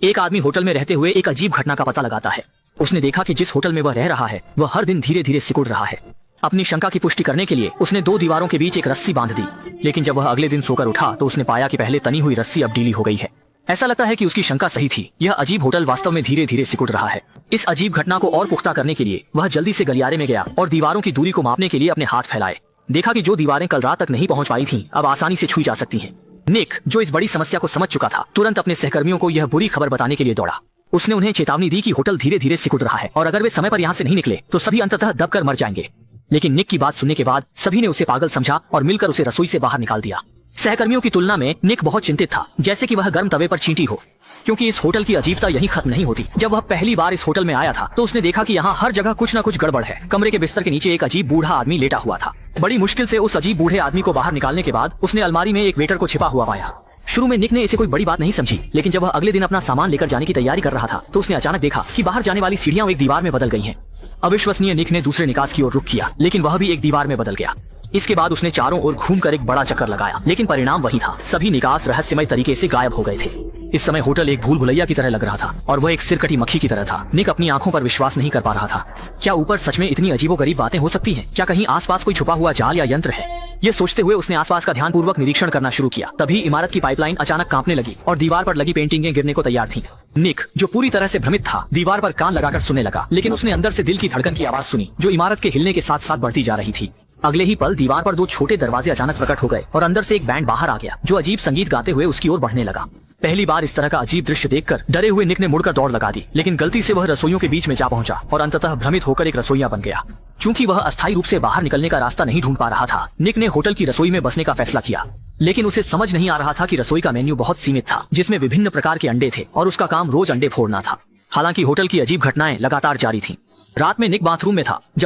एक आदमी होटल में रहते हुए एक अजीब घटना का पता लगाता है। उसने देखा कि जिस होटल में वह रह रहा है वह हर दिन धीरे धीरे सिकुड़ रहा है। अपनी शंका की पुष्टि करने के लिए उसने दो दीवारों के बीच एक रस्सी बांध दी, लेकिन जब वह अगले दिन सोकर उठा तो उसने पाया कि पहले तनी हुई रस्सी अब ढीली हो गई है। ऐसा लगता है कि उसकी शंका सही थी, यह अजीब होटल वास्तव में धीरे धीरे सिकुड़ रहा है। इस अजीब घटना को और पुख्ता करने के लिए वह जल्दी से गलियारे में गया और दीवारों की दूरी को मापने के लिए अपने हाथ फैलाए। देखा कि जो दीवारें कल रात तक नहीं पहुंच पाई थीं, अब आसानी से छुई जा सकती हैं। निक, जो इस बड़ी समस्या को समझ चुका था, तुरंत अपने सहकर्मियों को यह बुरी खबर बताने के लिए दौड़ा। उसने उन्हें चेतावनी दी कि होटल धीरे धीरे सिकुड़ रहा है और अगर वे समय पर यहाँ से नहीं निकले तो सभी अंततः दबकर मर जाएंगे। लेकिन निक की बात सुनने के बाद सभी ने उसे पागल समझा और मिलकर उसे रसोई से बाहर निकाल दिया। सहकर्मियों की तुलना में निक बहुत चिंतित था, जैसे कि वह गर्म तवे पर चींटी हो, क्योंकि इस होटल की अजीबता यही खत्म नहीं होती। जब वह पहली बार इस होटल में आया था तो उसने देखा कि यहाँ हर जगह कुछ न कुछ गड़बड़ है। कमरे के बिस्तर के नीचे एक अजीब बूढ़ा आदमी लेटा हुआ था। बड़ी मुश्किल से उस अजीब बूढ़े आदमी को बाहर निकालने के बाद उसने अलमारी में एक वेटर को छिपा हुआ पाया। शुरू में निक ने इसे कोई बड़ी बात नहीं समझी, लेकिन जब वह अगले दिन अपना सामान लेकर जाने की तैयारी कर रहा था तो उसने अचानक देखा कि बाहर जाने वाली सीढ़ियां एक दीवार में बदल गई हैं। अविश्वसनीय, निक ने दूसरे निकास की ओर रुख किया, लेकिन वह भी एक दीवार में बदल गया। इसके बाद उसने चारों ओर घूमकर एक बड़ा चक्कर लगाया, लेकिन परिणाम वही था। सभी निकास रहस्यमय तरीके से गायब हो गए थे। इस समय होटल एक भूल भुलैया की तरह लग रहा था और वह एक सिरकटी मक्खी की तरह था। निक अपनी आंखों पर विश्वास नहीं कर पा रहा था। क्या ऊपर सच में इतनी अजीबोगरीब बातें हो सकती हैं? क्या कहीं आसपास कोई छुपा हुआ जाल या यंत्र है? ये सोचते हुए उसने आसपास का ध्यानपूर्वक निरीक्षण करना शुरू किया। तभी इमारत की पाइपलाइन अचानक कांपने लगी और दीवार पर लगी पेंटिंगें गिरने को तैयार थीं। निक, जो पूरी तरह से भ्रमित था, दीवार पर कान लगाकर सुनने लगा, लेकिन उसने अंदर से दिल की धड़कन की आवाज सुनी जो इमारत के हिलने के साथ साथ बढ़ती जा रही थी। अगले ही पल दीवार पर दो छोटे दरवाजे अचानक प्रकट हो गए और अंदर से एक बैंड बाहर आ गया जो अजीब संगीत गाते हुए उसकी ओर बढ़ने लगा। पहली बार इस तरह का अजीब दृश्य देखकर डरे हुए निक ने मुड़कर दौड़ लगा दी, लेकिन गलती से वह रसोइयों के बीच में जा पहुंचा और अंततः भ्रमित होकर एक रसोइया बन गया। चूंकि वह अस्थायी रूप से बाहर निकलने का रास्ता नहीं ढूंढ पा रहा था, निक ने होटल की रसोई में बसने का फैसला किया। लेकिन उसे समझ नहीं आ रहा था कि रसोई का मेन्यू बहुत सीमित था, जिसमें विभिन्न प्रकार के अंडे थे और उसका काम रोज अंडे फोड़ना था। हालांकि होटल की अजीब घटनाएं लगातार जारी थीं। रात में निक बाथरूम में था जब